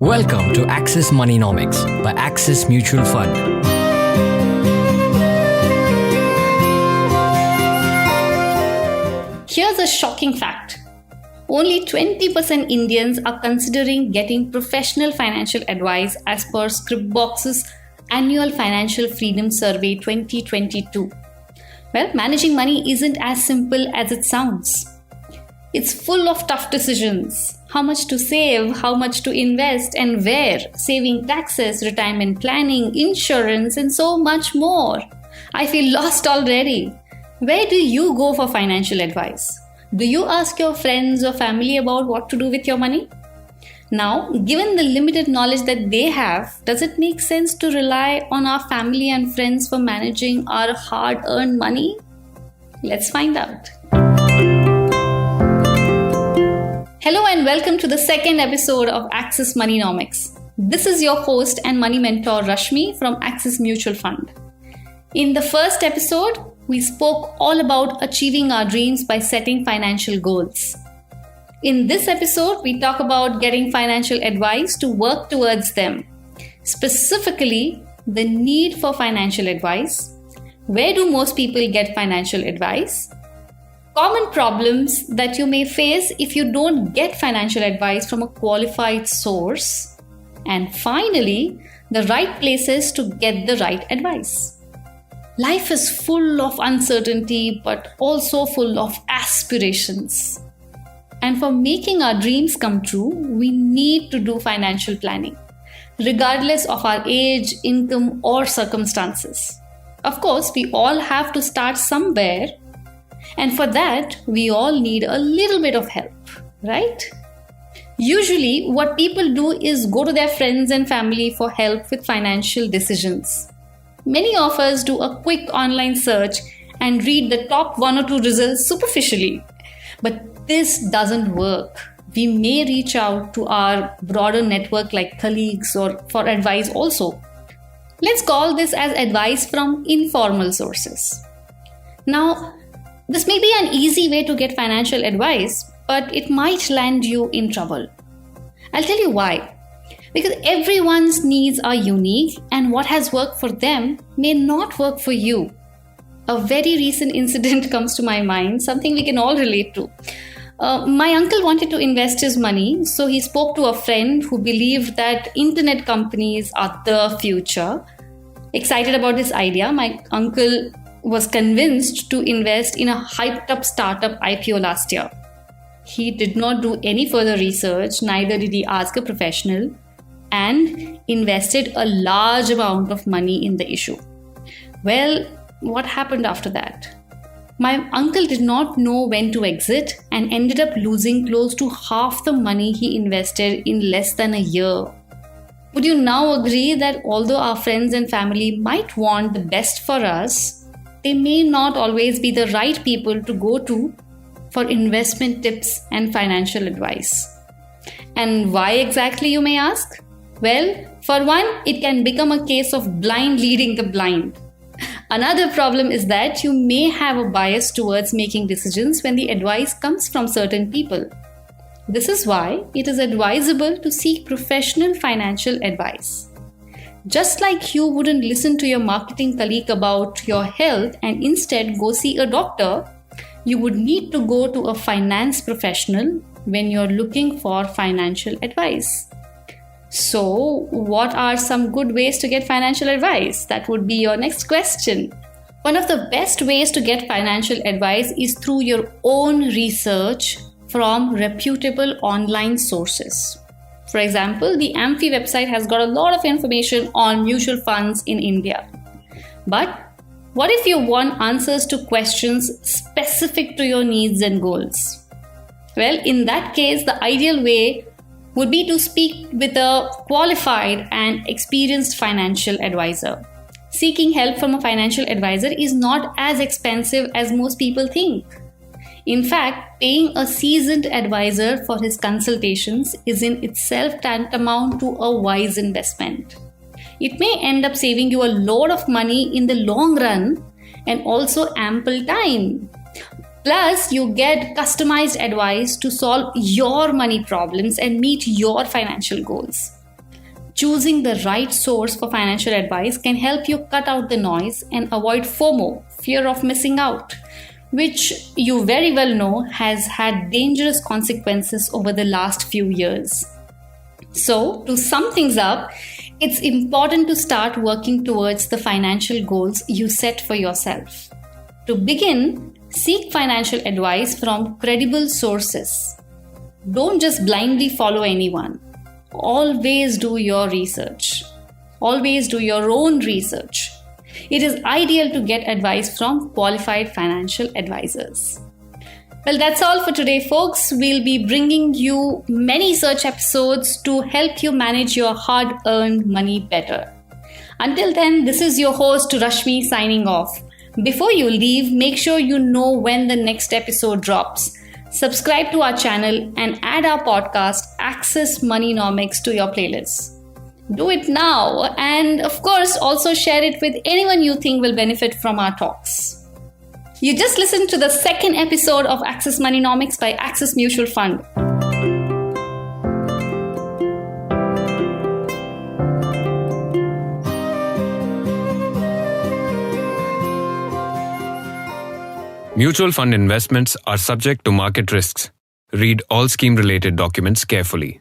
Welcome to Axis Moneynomics by Axis Mutual Fund. Here's a shocking fact. Only 20% Indians are considering getting professional financial advice as per Scriptbox's Annual Financial Freedom Survey 2022. Well, managing money isn't as simple as it sounds. It's full of tough decisions. How much to save, how much to invest, and where, saving taxes, retirement planning, insurance, and so much more. I feel lost already. Where do you go for financial advice? Do you ask your friends or family about what to do with your money? Now, given the limited knowledge that they have, does it make sense to rely on our family and friends for managing our hard-earned money? Let's find out. Hello and welcome to the second episode of Axis Moneynomics. This is your host and money mentor Rashmi from Axis Mutual Fund. In the first episode, we spoke all about achieving our dreams by setting financial goals. In this episode, we talk about getting financial advice to work towards them. Specifically, the need for financial advice. Where do most people get financial advice? Common problems that you may face if you don't get financial advice from a qualified source. And finally, the right places to get the right advice. Life is full of uncertainty, but also full of aspirations. And for making our dreams come true, we need to do financial planning, regardless of our age, income, or circumstances. Of course, we all have to start somewhere. And for that, we all need a little bit of help, right? Usually, what people do is go to their friends and family for help with financial decisions. Many of us do a quick online search and read the top one or two results superficially. But this doesn't work. We may reach out to our broader network like colleagues or for advice also. Let's call this as advice from informal sources. Now, this may be an easy way to get financial advice, but it might land you in trouble. I'll tell you why. Because everyone's needs are unique and what has worked for them may not work for you. A very recent incident comes to my mind, something we can all relate to. My uncle wanted to invest his money, so he spoke to a friend who believed that internet companies are the future. Excited about this idea, my uncle was convinced to invest in a hyped-up startup IPO last year. He did not do any further research, neither did he ask a professional, and invested a large amount of money in the issue. Well, what happened after that? My uncle did not know when to exit and ended up losing close to half the money he invested in less than a year. Would you now agree that although our friends and family might want the best for us, they may not always be the right people to go to for investment tips and financial advice? And why exactly, you may ask? Well, for one, it can become a case of blind leading the blind. Another problem is that you may have a bias towards making decisions when the advice comes from certain people. This is why it is advisable to seek professional financial advice. Just like you wouldn't listen to your marketing colleague about your health and instead go see a doctor, you would need to go to a finance professional when you're looking for financial advice. So, what are some good ways to get financial advice? That would be your next question. One of the best ways to get financial advice is through your own research from reputable online sources. For example, the Amphi website has got a lot of information on mutual funds in India. But what if you want answers to questions specific to your needs and goals? Well, in that case, the ideal way would be to speak with a qualified and experienced financial advisor. Seeking help from a financial advisor is not as expensive as most people think. In fact, paying a seasoned advisor for his consultations is in itself tantamount to a wise investment. It may end up saving you a lot of money in the long run and also ample time. Plus, you get customized advice to solve your money problems and meet your financial goals. choosing the right source for financial advice can help you cut out the noise and avoid FOMO, fear of missing out, which you very well know has had dangerous consequences over the last few years. So, to sum things up, it's important to start working towards the financial goals you set for yourself. To begin, seek financial advice from credible sources. Don't just blindly follow anyone. Always do your research. Always do your own research. It is ideal to get advice from qualified financial advisors. Well, that's all for today, folks. We'll be bringing you many such episodes to help you manage your hard-earned money better. Until then, this is your host, Rashmi, signing off. Before you leave, make sure you know when the next episode drops. Subscribe to our channel and add our podcast, Access Moneynomics, to your playlist. Do it now, and of course, also share it with anyone you think will benefit from our talks. You just listened to the second episode of Access Moneynomics by Axis Mutual Fund. Mutual fund investments are subject to market risks. Read all scheme-related documents carefully.